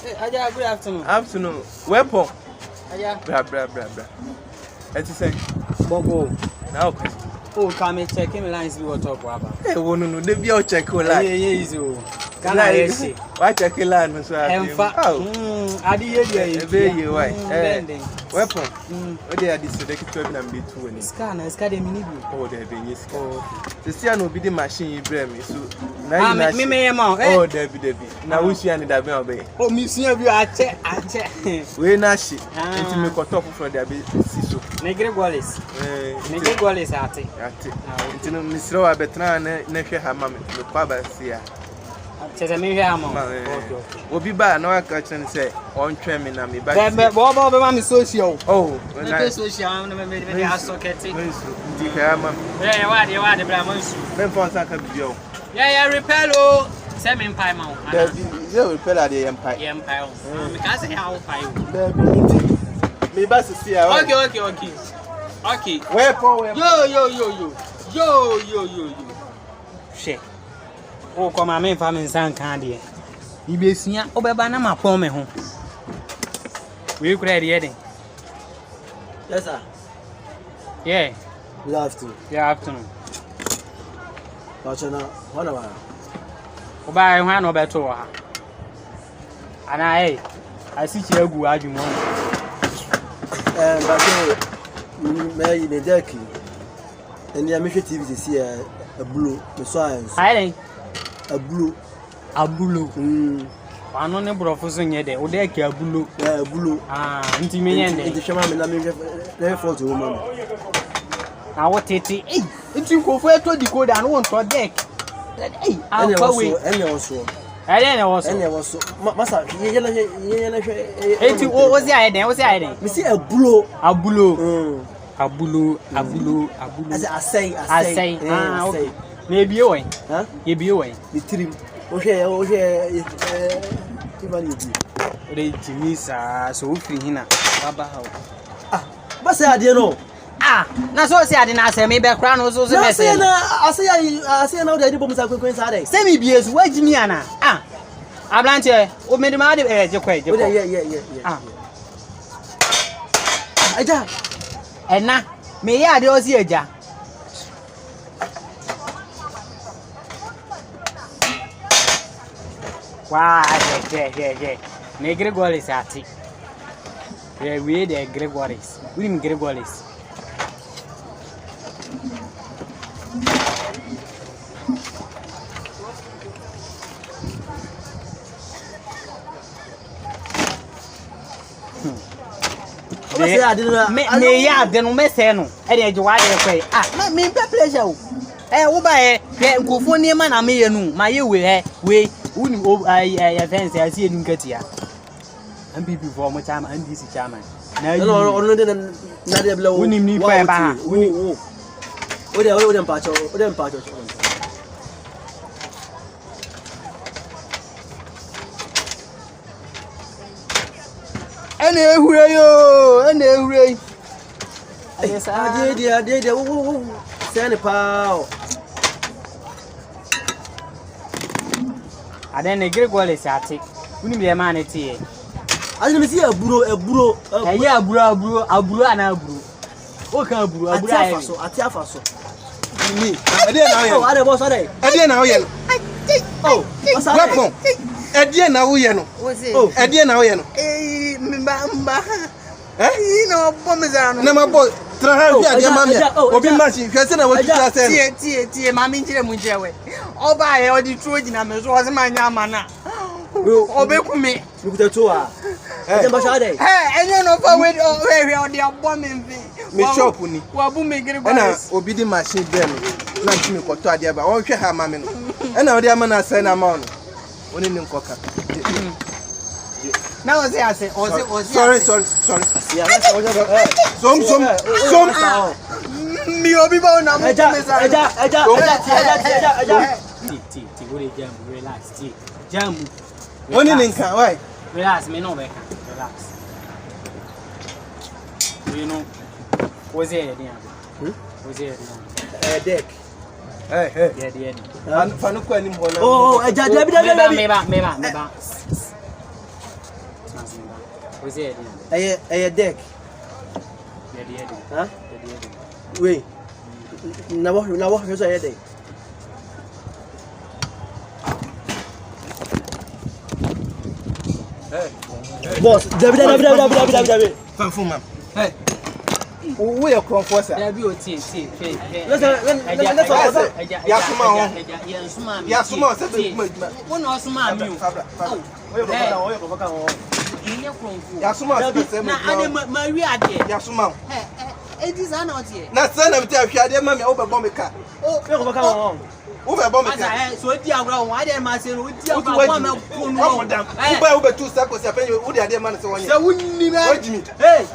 Aja, good afternoon. Afternoon. Weapon. Aja. Bra. Eti say. Bogo. Na okay. Oh, come and check him lines we what up about. Eh, no, they be all check line. Yeah, easy. Can I say? Why check line so I. Adi ye be you why. Weapon. O dey this so they keep talking and be two ni. Scan dey mini bi. Oh, they be yes. Oh. The see no be the machine you bring me so. Na me ma. Oh, Debbie. Na we see and that be obey. Oh, me see you ache. We na shi. Enti me cut off from there be see so. Negre Goles. Negre Goles ate. Enti no misro wa betra na hwe ha ma me kwa ba sia. Chese me hwe ha ma. Okay. Obi ba na wa ka chen say on twen me na me ba. Be ma me social. Oh, na social na me dey socket. Ndi ka ma. Yeah, wa de bra man su. Ben fon sa ka bi o. Yeah, repel o. Say me mpai ma o. There repel at the empire. Yeah, mpai o. Me ka say how mpai o. Me ba se sia. Okay. Where for? Yo. She. O come me fa me san kan de. Ibesia obeba na ma pon me ho. We kura de yedin. Yes sir. Yeah. Good afternoon. Good afternoon. Bachana, what about? Oba ehwan no beto ha. Ana I see you egu adwum ho. But me in the deck. And the American TV is here a blue, the science. Hi. A blue. Ano ne brofo so nye de. O de ka abulu. Yeah, blue. Nti me yen de. The shaman me na me dey for to woman. Na what tete. Nti nkofo eto decoder no won to deck. Hey, Any also. Masa, ye na eti o si aye den. Me see a blue. Abulo. As I say. Okay. Na ebie wen. Huh? Ebie wen. The trim. O she even you. O de timisa so ofiri hina. Baba ha. But say ade no. Na so si ade na asem be kra no so me say. I say na o dey bom sa kwekwen sa dey. Say me biesu wagimi ana. Ablante o me de ma de je kwa. Yeah. Aja. Ena me ya de o si aja. Wow, yeah. Me Gregoris ati. Yeah, we the Gregoris. We him Gregoris. Me ya de no me say no. E de wa de kwai. Me pleasure o. Wo ba nkofo ni ma na me ye nu. Ma ye we uni I fence I see you katia. And people for my time and this chairman. Now no na de blow. Uni ni pa ba. Uni o de mpacho. Ene ehure. Yes, I did. Send pa. Aden ne Gregoire ati. Uni be ma na tie. Adi me see aburo. Eye aburo ana aburo. O kan aburo aye. Ati afaso. Me. Ade na wo ye. Oh, ade boss ade. Ade na wo ye no. Oh, weapon. Ade na wo ye no. Oh, ade na wo ye no. Mba. No bomeza no. Na mabo tra ha ade ma me. Obi machine kwese na wo tuta se. Tie ma mi nkire mu nkire we. Oba ye odi tro gina me so o se ma nya mana. Obekume. Lukuta to a. Ade ba shade. Enyo no fa we odi abo me mvi. Me shop ni. Wa bu me gire ba. Na obi di machine dem. Na ntimi koto ade ba. Won hwe ha ma me no. Na odi ama na sai na ma no. Oni ni nkoka. Na o se. Sorry. Yeah, Some. Mi obi ba na mo Eja. Ti go dey jam, relax. Jam. Oni ni nkan why? Relax, me no be kan. Relax. You know. Was it there? Was it there? Deck. Hey. Yeah. Fanu kwa ni mbona. Oh, eja, me ba. Was it? A deck. Huh? Wait. Now what is a day? Boss, David. Fanfum man. Hey. Wo ye kron for sir. David o tie. Yasuma se be kuma. Wo na osuma mi o. Oye ko baka won. Yasuma se be na ade ma wi ade. Yasuma. Edi za na o tie. Na se na mti ahwe ade ma me wo be bom ka. Oye ko baka won. Wo be bom ka. So di agora won ade ma se no di agora won na kunu. Wo be tu sa ko se apenye wo di ade ma na se won ye. Se wunni me. Ojimi. Hey.